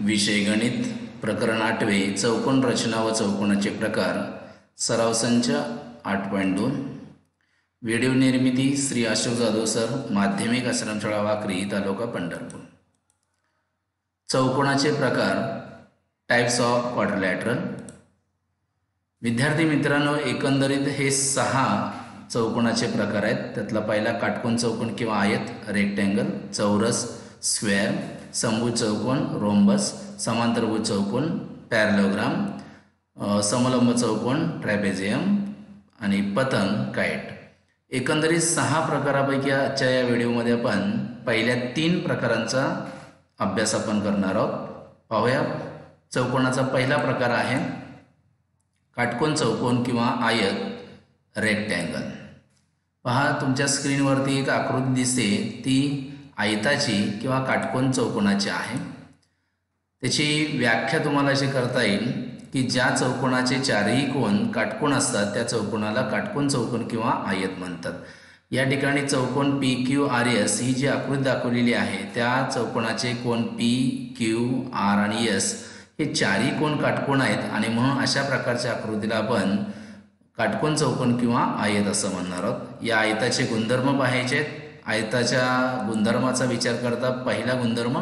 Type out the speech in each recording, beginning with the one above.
विषय गणित प्रकरण 8वे चौकोन रचना व चौकोनाचे प्रकार सराव संच 8.2 व्हिडिओ निर्मिती श्री अशोक जाधव सर माध्यमिक आश्रमशाळा वाकरी तालुका पंढरपूर। चौकोनाचे प्रकार टाइप्स ऑफ क्वाड्रिलॅटरल। विद्यार्थी मित्रांनो, एकंदरीत हे 6 चौकोनाचे प्रकार आहेत। त्यातला पहिला काटकोन चौकोन किंवा आयत रेक्टँगल, चौरस स्क्वेअर, समभुज चौकोन रोम्बस, समांतरभुज चौकोन पॅरलोग्राम, समलंब चौकोन ट्रॅपेझियम आणि पतंग काइट। एकंदरीत 6 प्रकारापैकी आजच्या या व्हिडिओमध्ये आपण पहिल्या 3 प्रकारांचा अभ्यास आपण करणार आहोत। पाहूया। चौकोनाचा पहिला प्रकार आहे काटकोन चौकोन किंवा आयत रेक्टँगल। पहा, तुमच्या स्क्रीनवरती एक आकृती दिसते, ती आयताची किंवा काटकोन चौकोनाची आहे। त्याची व्याख्या तुम्हाला अशी करता येईल की ज्या चौकोनाचे चारही कोन काटकोन असतात त्या चौकोनाला काटकोन चौकोन किंवा आयत म्हणतात। या ठिकाणी चौकोन पी क्यू आर एस ही जी आकृती दाखवलेली आहे त्या चौकोनाचे कोन पी क्यू आर आणि एस हे चारही कोन काटकोन आहेत आणि म्हणून अशा प्रकारच्या आकृतीला आपण काटकोन चौकोन किंवा आयत असं म्हणणार आहोत। या आयताचे गुणधर्म पाहायचे। आयताच्या गुणधर्माचा विचार करता पहिला गुणधर्म,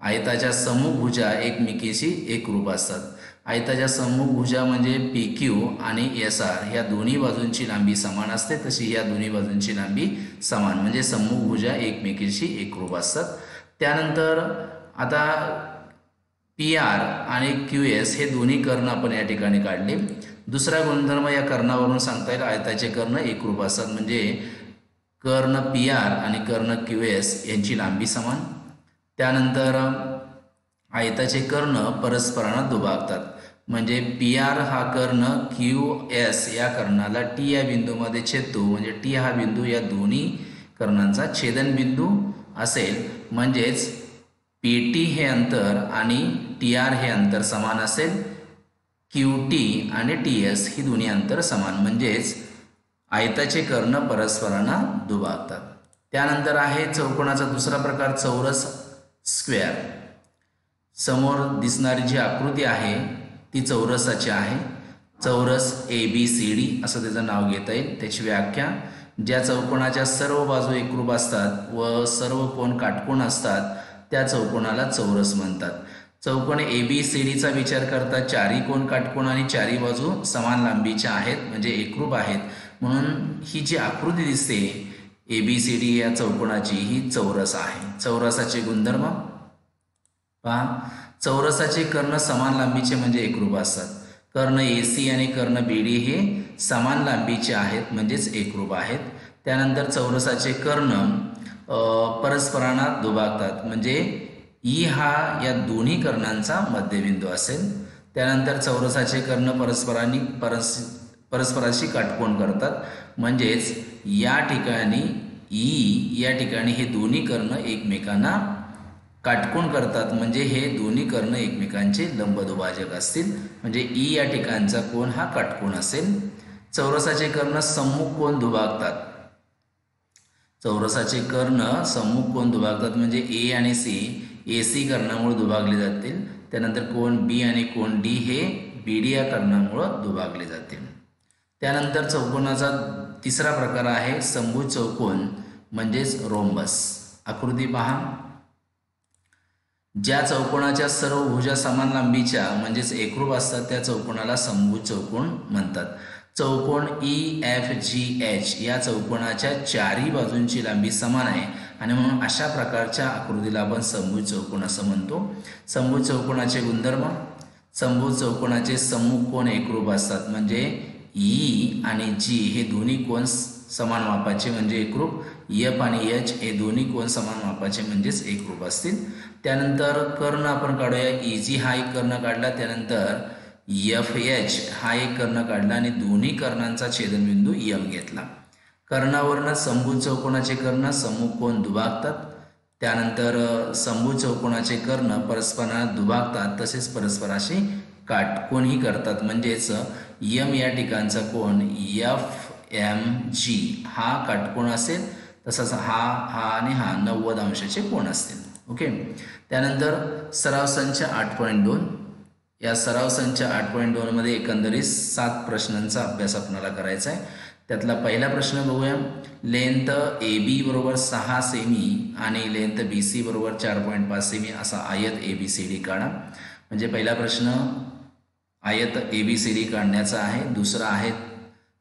आयताच्या समभुजा एकमेकींशी एकरूप असतात। आयताच्या समभुजा म्हणजे पी क्यू आणि एस आर या दोन्ही बाजूंची लांबी समान असते, तशी या दोन्ही बाजूंची लांबी समान म्हणजे समभुजा एकमेकींशी एकरूप असतात। त्यानंतर आता पी आर आणि क्यू एस हे दोन्ही कर्ण आपण या ठिकाणी काढले। दुसरा गुणधर्म या कर्णावरून सांगता येईल, आयताचे कर्ण एकरूप असतात म्हणजे कर्ण पी आर आणि कर्ण क्यू एस यांची लांबी समान। त्यानंतर आयताचे कर्ण परस्परांना दुभागतात म्हणजे पी आर हा कर्ण क्यू एस या कर्णाला टी या बिंदूमध्ये छेदतो म्हणजे टी हा बिंदू या दोन्ही कर्णांचा छेदनबिंदू असेल, म्हणजेच पी टी हे अंतर आणि टी आर हे अंतर समान असेल। क्यू टी आणि टी एस ही दोन्ही अंतर समान म्हणजेच आयताचे कर्ण परस्परांना दुभागतात। त्यानंतर आहे चौकोनाचा दुसरा प्रकार चौरस स्क्वेअर। समोर दिसणारी जी आकृती आहे ती चौरसाची आहे। चौरस ए बी सी डी असं त्याचं नाव घेता येईल। त्याची व्याख्या, ज्या चौकोनाच्या सर्व बाजू एकरूप असतात व सर्व कोन काटकोन असतात त्या चौकोनाला चौरस म्हणतात। चौकोन ए बी सी डीचा विचार करता चारही कोन काटकोन आणि चारही बाजू समान लांबीच्या आहेत म्हणजे एकरूप आहेत, म्हणून ही जी आकृती दिसते ए बी सी डी या चौकोनाची ही चौरस आहे। चौरसाचे गुणधर्म पहा, चौरसाचे कर्ण समान लांबीचे म्हणजे एकरूप असतात। कर्ण ए सी आणि कर्ण बी डी हे समान लांबीचे आहेत म्हणजेच एकरूप आहेत। त्यानंतर चौरसाचे कर्ण परस्परांना दुभागतात म्हणजे ई हा या दोन्ही कर्णांचा मध्यबिंदू असेल। त्यानंतर चौरसाचे कर्ण परस्पराशी काटकोन करतात म्हणजेच या ठिकाणी ई या ठिकाणी हे दोन्ही कर्ण एकमेकांना काटकोन करतात म्हणजे हे दोन्ही कर्ण एकमेकांचे लंबदुभाजक असतील म्हणजे ई या ठिकाणचा कोन हा काटकोन असेल। चौरसाचे कर्ण सम्मुख कोन दुभागतात। चौरसाचे कर्ण सम्मुख कोन दुभागतात म्हणजे ए आणि सी ए सी कर्णामुळे दुभागले जातील। त्यानंतर कोन बी आणि कोन डी हे बी डी या कर्णामुळे दुभागले जातील। त्यानंतर चौकोनाचा तिसरा प्रकार आहे समभुज चौकोन म्हणजेच रोम्बस। आकृती पहा, ज्या चौकोनाच्या सर्व भुजा समान लांबीच्या म्हणजेच एकरूप असतात त्या चौकोनाला समभुज चौकोन म्हणतात। चौकोन ई एफ जी एच या चौकोनाच्या चारही बाजूंची लांबी समान आहे आणि म्हणून अशा प्रकारच्या आकृतीला आपण समभुज चौकोन असं म्हणतो। समभुज चौकोनाचे गुणधर्म, समभुज चौकोनाचे सम्मुख कोन एकरूप असतात म्हणजे ई आणि जी हे दोन्ही कोन समान मापाचे म्हणजे एकरूप, एफ आणि एच हे दोन्ही कोन समान मापाचे म्हणजेच एकरूप असतील। त्यानंतर कर्ण आपण काढूया। ई जी हा एक कर्ण काढला, त्यानंतर एफ एच हा एक कर्ण काढला आणि दोन्ही कर्णांचा छेदनबिंदू एम घेतला। कर्णावरनं समभुज चौकोनाचे कर्ण सम्मुख कोन दुभागतात। त्यानंतर समभुज चौकोनाचे कर्ण परस्परांना दुभागतात तसेच परस्पराशी काटकोनही करतात म्हणजेच एम या ठिकाणचा कोन एफ एम जी हा काटकोन असेल, तसंच हा आणि हा 90 अंशाचे कोन असतील। ओके. त्यानंतर सराव संच 8.2. या सराव संच 8.2 मध्ये एकंदरीत 7 प्रश्नांचा अभ्यास आपल्याला करायचा आहे. त्यातला पहिला प्रश्न बघूया. लेंथ AB बरोबर 6 सेमी आणि लेंथ BC बरोबर 4.5 सेमी असा आयत ABCD काढा. म्हणजे पहिला प्रश्न आयत ABCD काढण्याचा आहे. दुसरा आहे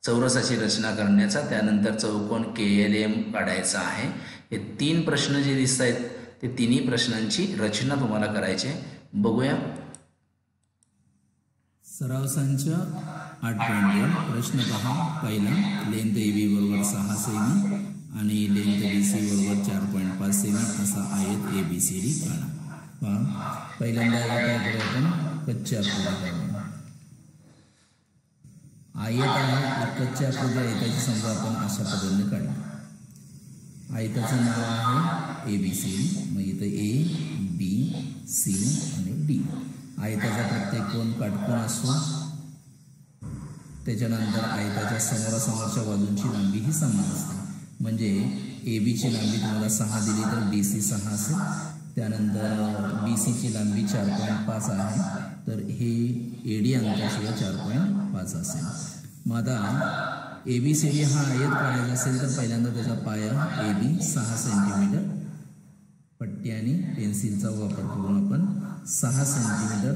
चौरसाची रचना करण्याचा. त्यानंतर चौकोन KLM काढायचा आहे. हे 3 प्रश्न जे दिसत आहेत ते तिन्ही प्रश्नांची रचना तुम्हाला करायची आहे. बघूया. सराव संच 8.2. प्रश्न पहा. पहिला, लेंथ AB बरोबर 6 सेमी आणि लेंथ BC बरोबर 4.5 सेमी असा आयत ABCD काढा. पहा, पहिल्यांदा काय करू आपण, कच्ची आकृती काढू. आयत आहे, कच्ची आकृती आयताची समजा आपण अशा पद्धतीने काढली. आयताचं नाव आहे ABCD. मग इथं A, B, C आणि D. आयताचा प्रत्येक कोण काटकोन असतो. त्याच्यानंतर आयताच्या समोरासमोरच्या बाजूंची लांबी ही समान असते. म्हणजे ABची लांबी तुम्हाला 6 दिली तर BC 6 असेल. त्यानंतर BCची लांबी 4.5 आहे तर हे AD अंकाशिवाय 4.5 असेल. मग आता ABCD हा आयत काढायचा असेल तर पहिल्यांदा त्याचा पाया AB 6 सेंटीमीटर, पट्टी आणि पेन्सिलचा वापर करून आपण 6 सेंटीमीटर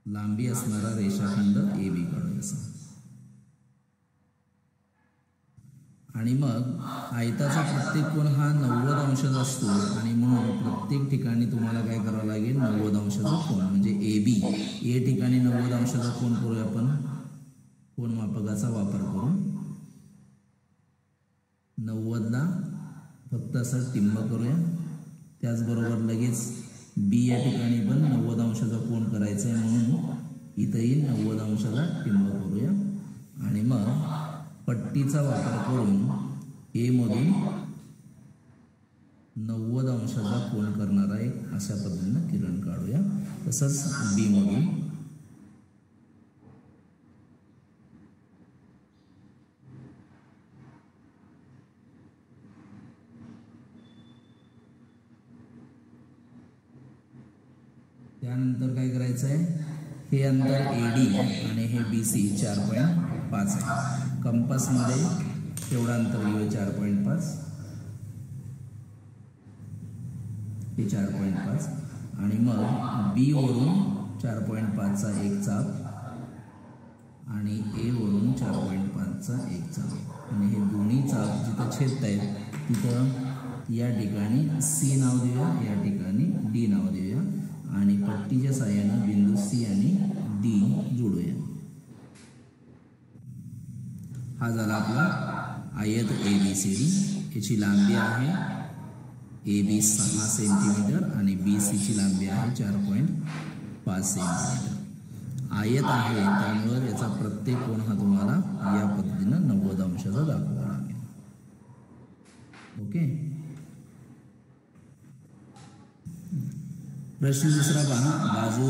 लांबी असणारा रेषाखंड AB काढायचा. आणि मग आयताचा प्रत्येक कोन हा 90 अंशाचा असतो आणि म्हणून प्रत्येक ठिकाणी तुम्हाला काय करावं लागेल, 90 अंशाचा कोन. म्हणजे AB ए ठिकाणी 90 अंशाचा कोन करूया आपण. कोन मापकाचा वापर करून 90ला फक्त असं टिंब करूया. त्याचबरोबर लगेच B या ठिकाणी पण 90 अंशाचा कोन करायचा आहे म्हणून इथंही 90 अंशाचा टिंब करूया. आणि मग पट्टीचा वापर करून A मधून 90 अंशाचा कोन करणारा एक अशा पद्धतीनं किरण काढूया. तसंच B मधून त्यानंतर काय करायचं आहे, हे अंतर AD आणि हे BC 4.5 आहे. कंपासमध्ये तेवढा अंतर घेऊया 4.5. हे 4.5 आणि मग B वरून 4.5चा एक चाप आणि A वरून 4.5चा एक चाप आणि हे दोन्ही चाप जिथं छेदत आहेत तिथं या ठिकाणी C नाव देऊया, या ठिकाणी D नाव देऊया आणि पट्टीच्या साहाय्याने बिंदू C आणि D जोडूया. हा झाला आपला आयत ABCD. याची लांबी आहे AB 6 सेंटीमीटर आणि BCची लांबी आहे 4.5 सेंटीमीटर. आयत आहे त्यामुळे याचा प्रत्येक कोन हा तुम्हाला या पद्धतीनं 90 अंशाचा दाखवावा लागेल. ओके. प्रश्न दुसरा पहा. बाजू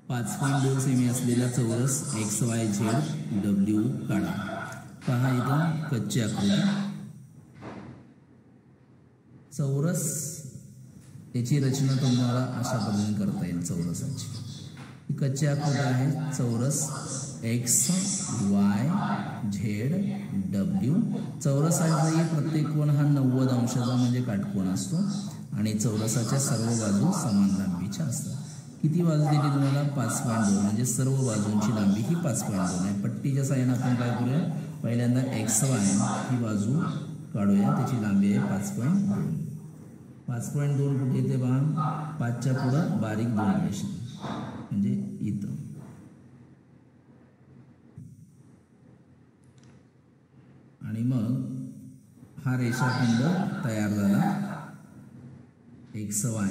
5.2 सेमी असलेला चौरस XYZW काढा. पहा इथं कच्ची आकृती. चौरस याची रचना तुम्हाला अशा पद्धतीने करता येईल. चौरसाची ही कच्ची आकृती आहे. चौरस XYZW. चौरसाचाही प्रत्येक कोन हा 90 अंशाचा म्हणजे काटकोन असतो आणि चौरसाच्या सर्व बाजू समान लांबीच्या असतात. किती बाजू दिली तुम्हाला, 5.2. म्हणजे सर्व बाजूंची लांबी ही 5.2 आहे. पट्टीच्या साहाय्याने आपण काय करूया, पहिल्यांदा XY ही बाजू काढूया. त्याची लांबी आहे 5.2. 5.2 कुठे येते पहा, 5च्या पुढं बारीक 2 रेषा म्हणजे इथं. आणि मग हा रेषाखंड तयार झाला. XY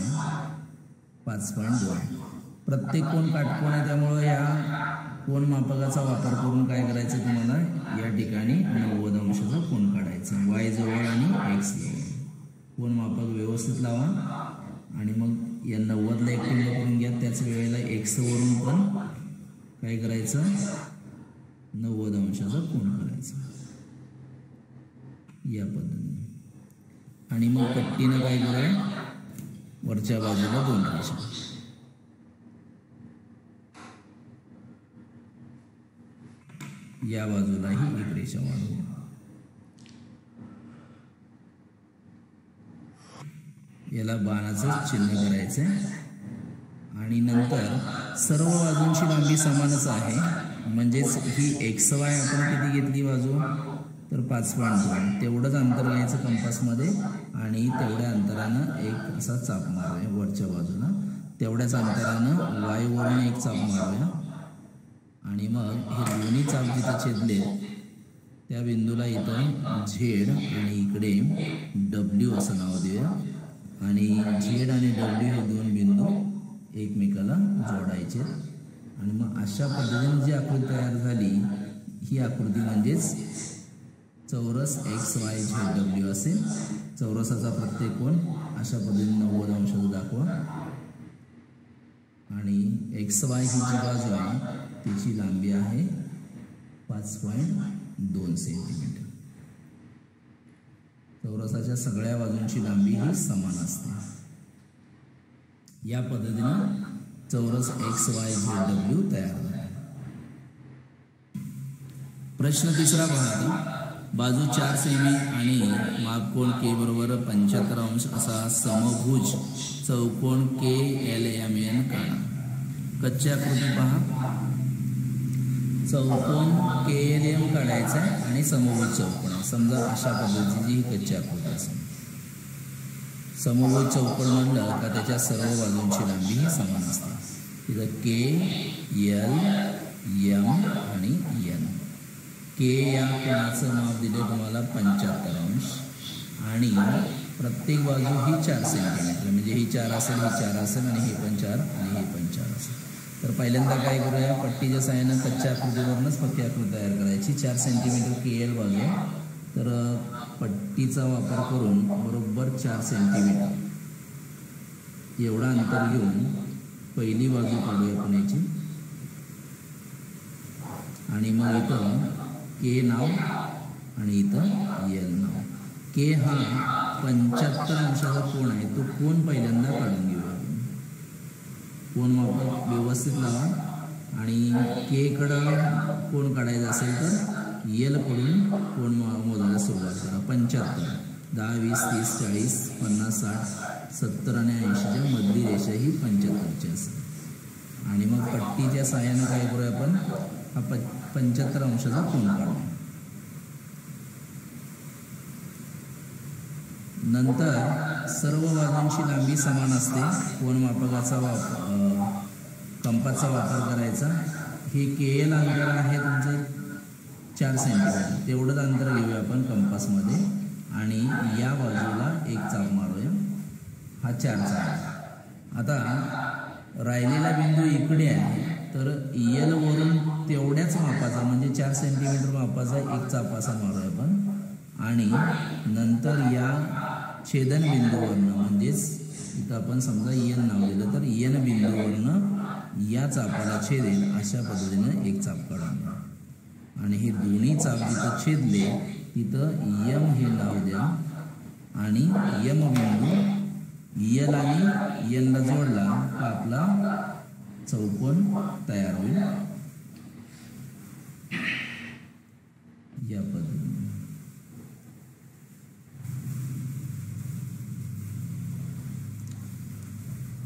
5.2. प्रत्येक कोन काटकोन आहे त्यामुळे या कोन मापकाचा वापर करून काय करायचं तुम्हाला, या ठिकाणी 90 अंशाचा कोन काढायचा. Y जवळ आणि X जवळ कोन मापक व्यवस्थित लावा आणि मग या 90ला एक टिंब करून घ्या. त्याच वेळेला X वरून पण काय करायचं, 90 अंशाचा कोन करायचा या पद्धतीने. आणि मग पट्टीनं काय करूया, वरच्या बाजूला 2 रेषा. या बाजूलाही 1 रेषा वाढवूया. याला बाणाचं चिन्ह करायचं आहे. आणि नंतर सर्व बाजूंची लांबी समानच आहे, म्हणजेच ही XY आपण किती घेतली बाजू, तर 5.2. तेवढंच अंतर घ्यायचं कंपासमध्ये आणि तेवढ्या अंतरानं एक असा चाप मारूया वरच्या बाजूला. तेवढ्याच अंतरानं Y वरून एक चाप मारूया. आणि मग हे दोन्ही चाप जिथे छेदले त्या बिंदूला इथं Z आणि इकडे W असं नाव देऊया. आणि Z आणि W हे 2 बिंदू एकमेकाला जोडायचे. आणि मग अशा पद्धतीने जी आकृती तयार झाली, ही आकृती म्हणजेच चौरस XYZW असेल. चौरसाचा प्रत्येक कोन अशा पद्धतीने 90 अंशाचा दाखवा. आणि XY ही जी बाजू आहे तिची लांबी आहे 5.2 सेंटीमीटर. चौरसाच्या सगळ्या बाजूंची लांबी ही समान असते. या पद्धतीने चौरस XYZW तयार झाला. प्रश्न तिसरा पाहतो. बाजू 4 सेमी आणि मापकोन K बरोबर 75 अंश असा समभुज चौकोन KLMN काढा. कच्ची आकृती पहा. चौकोन KLM काढायचा आहे आणि समभुज चौकोन आहे. समजा अशा पद्धतीची ही कच्ची आकृती असेल. समभुज चौकोन म्हणलं का त्याच्या सर्व बाजूंची लांबी ही समान असते. तिथं K, L, M आणि N. K या कोणाचं माप दिले तुम्हाला 75 अंश आणि प्रत्येक बाजू ही 4 सेंटीमीटर, म्हणजे ही 4 असेल, ही 4 असेल आणि हे पण 4 आणि हे पण 4 असेल. तर पहिल्यांदा काय करूया, पट्टीच्या साहाय्यानं कच्च्या आकृतीवरूनच पक्की आकृती तयार करायची. 4 सेंटीमीटर KL बाजू, तर पट्टीचा वापर करून बरोबर 4 सेंटीमीटर एवढा अंतर घेऊन पहिली बाजू काढूया आपण याची. आणि मग इथं K नाव आणि इथं L नाव. K हा 75 अंशाचा कोन आहे, तो कोन पहिल्यांदा काढून घेऊया. कोन माप व्यवस्थित लावा. आणि K कडं कोन काढायचा असेल तर L कडून कोन मोजायला सुरुवात करा. 75, 10, 20, 30, 40, 50, 60, 70 आणि 80च्या मधली रेषा ही 75ची असेल. आणि मग पट्टीच्या साहाय्यानं काय करूया आपण, हा 75 अंशाचा कोन काढू. नंतर सर्व बाजूंची लांबी समान असते. कोन मापकाचा कंपासचा वापर करायचा. हे KL अंतर आहे तुमचं 4 सेंटीमीटर, तेवढंच अंतर घेऊया आपण कंपासमध्ये. आणि या बाजूला एक चाप मारूया. हा 4 चाप. आता राहिलेला बिंदू इकडे आहे, तर L वरून तेवढ्याच मापाचा म्हणजे 4 सेंटीमीटर मापाचा एक चाप असा मारूया आपण. आणि नंतर या छेदन बिंदूवरनं, म्हणजेच इथं आपण समजा N नाव दिलं, तर N बिंदूवरनं या चापाला छेदेल अशा पद्धतीनं एक चाप काढून द्या. आणि हे दोन्ही चाप जिथं छेदले तिथं M हे नाव द्या. आणि M बिंदू L आणि N ला जोडला का आपला चौकोन तयार होईल. या पद्धतीने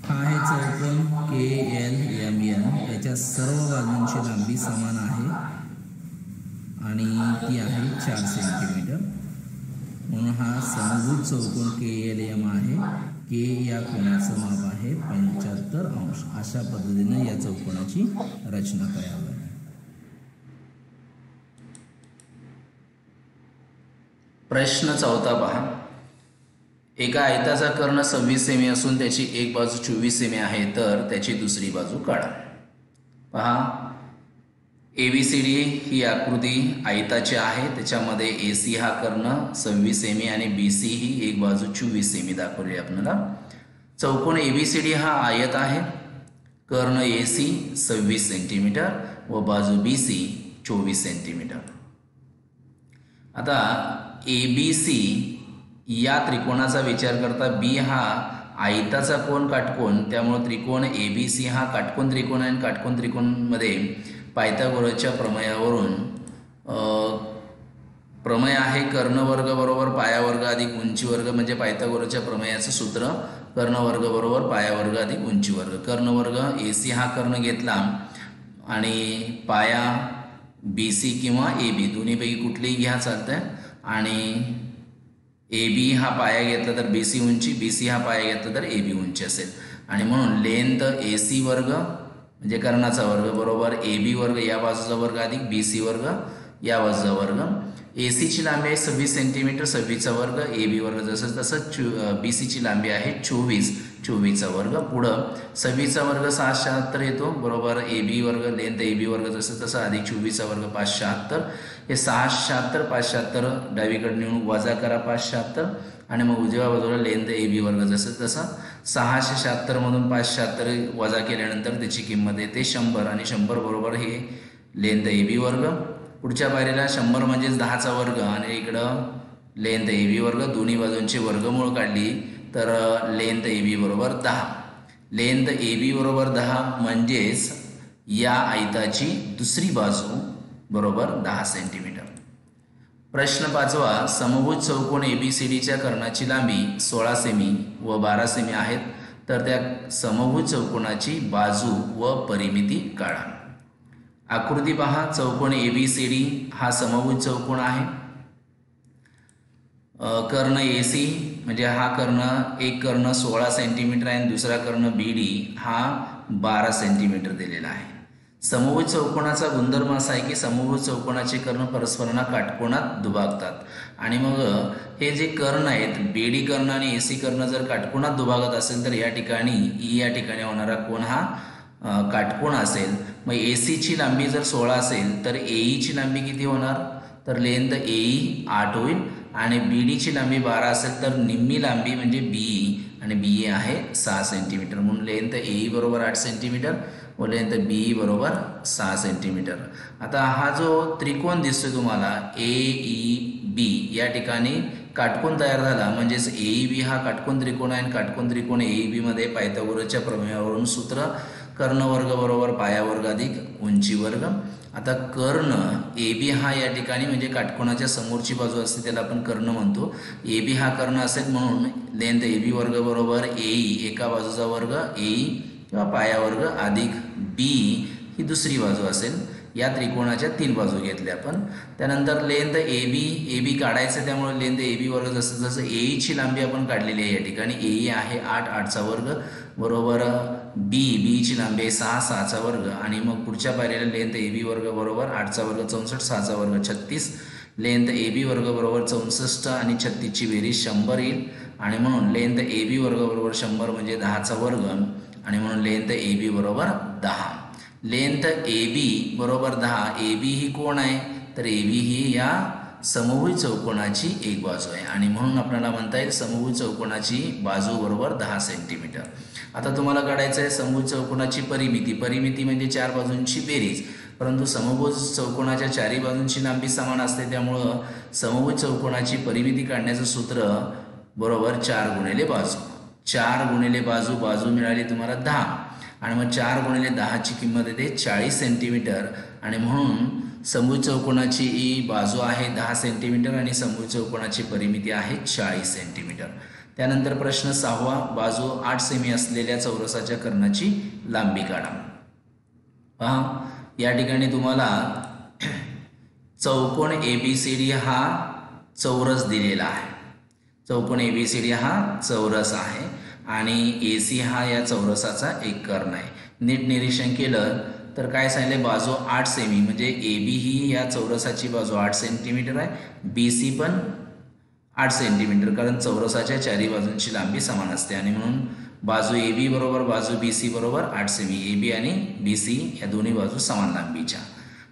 हा आहे चौकोन KLMN. त्याच्या सर्व बाजूंची लांबी समान आहे आणि ती आहे 4 सेंटीमीटर. म्हणून हा समभुज चौकोन KLM आहे. K या कोनाचं माप आहे 75 अंश. अशा पद्धतीने या चौकोनाची रचना तयार झाली. प्रश्न 4 पहा. एका आयताचा कर्ण 26 सेमी असून त्याची एक बाजू 24 सेमी आहे, तर त्याची दुसरी बाजू काढा. पहा, ABCD ही आकृती आयताची आहे. त्याच्यामध्ये AC हा कर्ण 26 सेमी आणि BC ही एक बाजू 24 सेमी दाखवली आपल्याला. चौकोन ABCD हा आयत आहे. कर्ण AC 26 सेंटीमीटर व बाजू BC 24 सेंटीमीटर. आता ABC या त्रिकोणाचा विचार करता बी हा आयताचा कोन काटकोन, त्यामुळे त्रिकोण ABC हा काटकोन त्रिकोण आहे आणि काटकोन त्रिकोणमध्ये पायथागोरसच्या प्रमेयावरून प्रमेय आहे कर्णवर्ग बरोबर पायावर्ग अधिक उंचीवर्ग, म्हणजे पायथागोरसच्या प्रमेयाचं सूत्र कर्णवर्ग बरोबर पायावर्ग अधिक उंचीवर्ग. कर्णवर्ग AC हा कर्ण घेतला आणि पाया BC किंवा AB दोन्हीपैकी कुठलेही घ्या चालतंय, आणि AB हा पाया घेतला तर BC उंची, BC हा पाया घेतला तर AB उंची असेल. आणि म्हणून लेंथ AC वर्ग म्हणजे कर्णाचा वर्ग बरोबर AB वर्ग या बाजूचा वर्ग अधिक BC वर्ग या बाजूचा वर्ग. AC ची लांबी आहे 26 सेंटीमीटर, 26चा वर्ग, AB वर्ग जसं तसं BC ची लांबी आहे 24चा वर्ग. पुढं 26चा वर्ग 676 येतो बरोबर AB वर्ग लेंथ AB वर्ग जसं तसं अधिक 24चा वर्ग 576. हे 676 576 डावीकडे नेऊन वजा करा 576 आणि मग उजव्या बाजूला लेंथ AB वर्ग जसं तसं 676 मधून 576 वजा केल्यानंतर त्याची किंमत येते 100 आणि 100 बरोबर हे लेंथ AB वर्ग. पुढच्या पायरीला 100 म्हणजेच 10चा वर्ग आणि इकडं लेंथ AB वर्ग, दोन्ही बाजूंची वर्गमूळ काढली तर लेंथ AB बरोबर 10. लेंथ AB बरोबर 10 म्हणजेच या आयताची दुसरी बाजू बरोबर 10 सेंटीमीटर. प्रश्न 5वा, समभुज चौकोन ABCDच्या कर्णाची लांबी 16 सेमी व 12 सेमी आहेत, तर त्या समभुज चौकोनाची बाजू व परिमिती काढा. आकृती पहा. चौकोन ABCD हा समभुज चौकोन आहे. कर्ण AC म्हणजे हा कर्ण एक कर्ण 16 सेंटीमीटर आहे आणि दुसरा कर्ण BD हा 12 सेंटीमीटर दिलेला आहे. समभुज चौकोनाचा गुणधर्म असा आहे की समभुज चौकोनाचे कर्ण परस्परांना काटकोनात दुभागतात आणि मग हे जे कर्ण आहेत BD कर्ण आणि AC कर्ण जर काटकोनात दुभागत असेल तर या ठिकाणी या ठिकाणी होणारा कोन हा काटकोन असेल. मग AC ची लांबी जर 16 असेल तर AE ची लांबी किती होणार, तर लेंथ AE 8 होईल आणि BD ची लांबी 12 असेल तर निम्मी लांबी म्हणजे BE आणि BE आहे 6 सेंटीमीटर. म्हणून लेंथ AE बरोबर 8 सेंटीमीटर व लेंथ BE बरोबर 6 सेंटीमीटर. आता हा जो त्रिकोण दिसतोय तुम्हाला AEB या ठिकाणी काटकोन तयार झाला, म्हणजेच AEB हा काटकोन त्रिकोण आहे आणि काटकोन त्रिकोण AEB मध्ये पायथागोरसच्या प्रमेयावरून सूत्र कर्णवर्ग बरोबर पायावर्ग अधिक उंची वर्ग. आता कर्ण AB हा या ठिकाणी म्हणजे काटकोनाच्या समोरची बाजू असते त्याला आपण कर्ण म्हणतो. AB हा कर्ण असेल म्हणून लेंथ AB वर्ग बरोबर AE एका बाजूचा वर्ग AE किंवा पायावर्ग अधिक B ही दुसरी बाजू असेल. या त्रिकोणाच्या 3 बाजू घेतल्या आपण. त्यानंतर लेंथ AB काढायचं त्यामुळे लेंथ AB वर्ग जसं जसं AE ची लांबी आपण काढलेली आहे या ठिकाणी AE आहे 8चा वर्ग बरोबर BE ची लांबी आहे 6चा वर्ग आणि मग पुढच्या पायरीला लेंथ AB वर्ग बरोबर 8चा वर्ग 64 6चा वर्ग 36. लेंथ AB वर्ग बरोबर 64 आणि 36 ची बेरीज 100 येईल आणि म्हणून लेंथ AB वर्ग बरोबर 100 म्हणजे 10चा वर्ग आणि म्हणून लेंथ AB बरोबर 10. लेंथ AB बरोबर 10. AB ही कोण आहे, तर AB ही या समभुज चौकोनाची एक बाजू आहे आणि म्हणून आपल्याला म्हणता येईल समभुज चौकोनाची बाजू बरोबर 10 सेंटीमीटर. आता तुम्हाला काढायचं आहे समभुज चौकोनाची परिमिती. परिमिती म्हणजे 4 बाजूंची बेरीज, परंतु समभुज चौकोनाच्या 4ही बाजूंची लांबी समान असते त्यामुळं समभुज चौकोनाची परिमिती काढण्याचं सूत्र बरोबर 4 गुणिले बाजू. 4 गुणिले बाजू, बाजू मिळाली तुम्हाला 10 आणि मग 4 गुणिले 10 ची किंमत येते 40 सेंटीमीटर आणि म्हणून समभुज चौकोनाची ही बाजू आहे 10 सेंटीमीटर आणि समभुज चौकोनाची परिमिती आहे 40 सेंटीमीटर. त्यानंतर प्रश्न 6वा, बाजू 8 सेमी असलेल्या चौरसाच्या कर्णाची लांबी काढा. पहा या ठिकाणी तुम्हाला चौकोन ABCD हा चौरस दिलेला आहे. चौकोन ABCD हा चौरस आहे आणि AC हा या चौरसाचा एक कर्ण आहे. नीट निरीक्षण केलं तर काय सांगितले, बाजू 8 सेमी म्हणजे AB ही या चौरसाची बाजू 8 सेंटीमीटर आहे, BC पण 8 सेंटीमीटर, कारण चौरसाच्या 4ही बाजूंची लांबी समान असते आणि म्हणून बाजू AB बरोबर बाजू BC बरोबर 8 सेमी. AB आणि BC या दोन्ही बाजू समान लांबीच्या,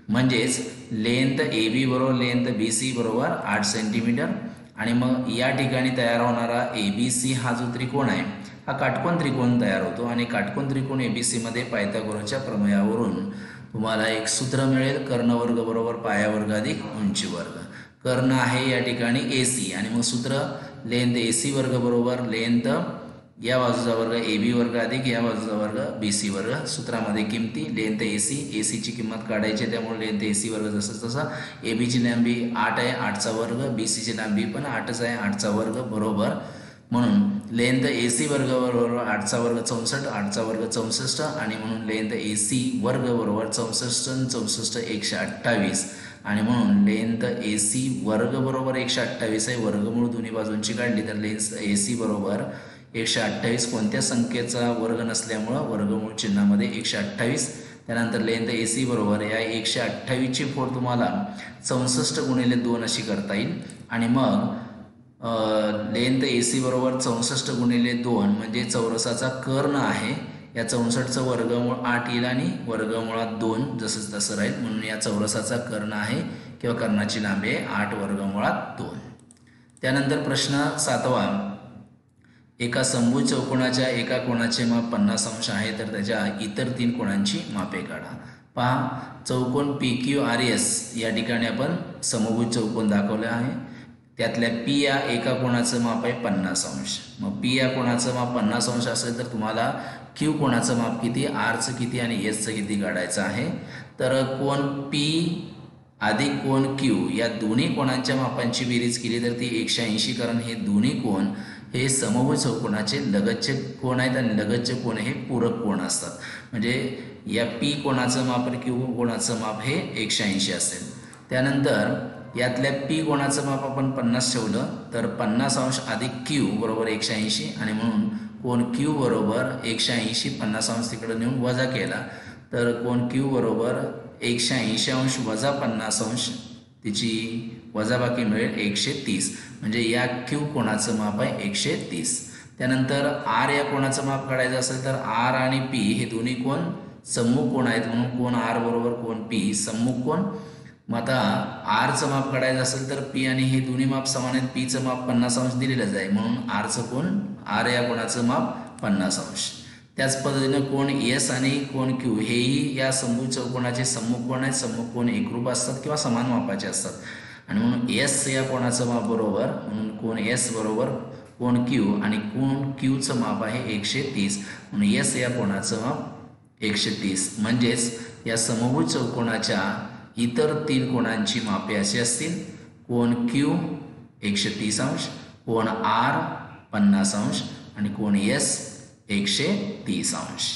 म्हणजेच लेंथ AB बरोबर लेंथ BC बरोबर 8 सेंटीमीटर आणि मग या ठिकाणी तयार होणारा ABC हा जो त्रिकोण आहे हा काटकोन त्रिकोण तयार होतो आणि काटकोन त्रिकोण ABC मध्ये पायथागोरसच्या प्रमेयावरून तुम्हाला एक सूत्र मिळेल कर्णवर्ग बरोबर पायावर्ग अधिक उंची वर्ग. कर्ण आहे या ठिकाणी AC आणि मग सूत्र लेंथ AC वर्ग बरोबर लेंथ या बाजूचा वर्ग AB वर्ग अधिक या बाजूचा वर्ग BC वर्ग. सूत्रामध्ये किमती लेंथ AC ची किंमत काढायची आहे, त्यामुळे लेंथ AC वर्ग जसं तसं. AB ची लांबी 8 आहे, 8चा वर्ग. BC ची लांबी पण 8च आहे, 8चा वर्ग बरोबर. म्हणून लेंथ AC वर्ग बरोबर 8चा वर्ग 64, 8चा वर्ग 64 आणि म्हणून लेंथ AC वर्ग बरोबर 64 64 128 आणि म्हणून लेंथ AC वर्ग बरोबर 128 आहे. वर्गमूळ दोन्ही बाजूंची काढली तर लेंथ AC बरोबर 128 कोणत्या संख्येचा वर्ग नसल्यामुळं वर्गमूळ चिन्हामध्ये 128. त्यानंतर लेंथ AC बरोबर या 128ची फोड तुम्हाला 64 गुणिले 2 अशी करता येईल आणि मग लेंथ AC बरोबर 64 गुणिले 2 म्हणजे चौरसाचा कर्ण आहे. या 64चं वर्गमूळ 8 येईल आणि वर्गमुळात 2 जसंच तसं राहील. म्हणून या चौरसाचा कर्ण आहे किंवा कर्णाची लांबी आहे 8 वर्गमुळात 2. त्यानंतर प्रश्न 7वा. एका समभुज चौकोनाच्या एका कोणाचे माप 50 अंश आहे तर त्याच्या इतर 3 कोणांची मापे काढा. पहा, चौकोन PQRS या ठिकाणी आपण समभुज चौकोन दाखवले आहे. त्यातल्या P या एका कोणाचं माप आहे 50 अंश. मग P या कोणाचं माप 50 अंश असेल तर तुम्हाला Q कोणाचं माप किती, Rचं किती आणि Sचं किती काढायचं आहे. तर कोण P अधिक कोण Q या दोन्ही कोणांच्या मापांची बेरीज केली तर ती 180, कारण हे दोन्ही कोण हे समभुज चौकोनाचे लगतचे कोण आहेत आणि लगतचे कोण हे पूरक कोण असतात. म्हणजे या P कोणाचं माप आणि Q कोणाचं माप हे 180 असेल. त्यानंतर यातल्या P कोणाचं माप आपण 50 ठेवलं तर 50 अंश अधिक Q बरोबर 180 आणि म्हणून कोण Q बरोबर 180 50 अंश तिकडे नेऊन वजा केला तर कोण Q बरोबर 180 अंश वजा 50 अंश तिची वजाबाकी मिळेल 130. म्हणजे या Q कोणाचं माप आहे 130. त्यानंतर R या कोणाचं माप काढायचं असेल तर R आणि P हे दोन्ही कोण सम्मुख कोण आहेत, म्हणून कोण R बरोबर कोण P सम्मुख कोण. मग आता Rचं माप काढायचं असेल तर P आणि हे दोन्ही माप समान आहेत. Pचं माप 50 अंश दिलेलंच आहे म्हणून Rचं कोण R या कोणाचं माप 50 अंश. त्याच पद्धतीनं कोण S आणि कोण Q हेही या समभुज चौकोनाचे सम्मुख कोण आहेत. सम्मुख कोण एकरूप असतात किंवा समान मापाचे असतात आणि म्हणून S या कोणाचं माप बरोबर म्हणून कोण S बरोबर कोण Q आणि कोण Qचं माप आहे 130 म्हणून S या कोणाचं माप 130. म्हणजेच या समभुज चौकोनाच्या इतर 3 कोणांची मापे अशी असतील. कोण Q 130 अंश, कोण R 50 अंश आणि कोण S 130 अंश.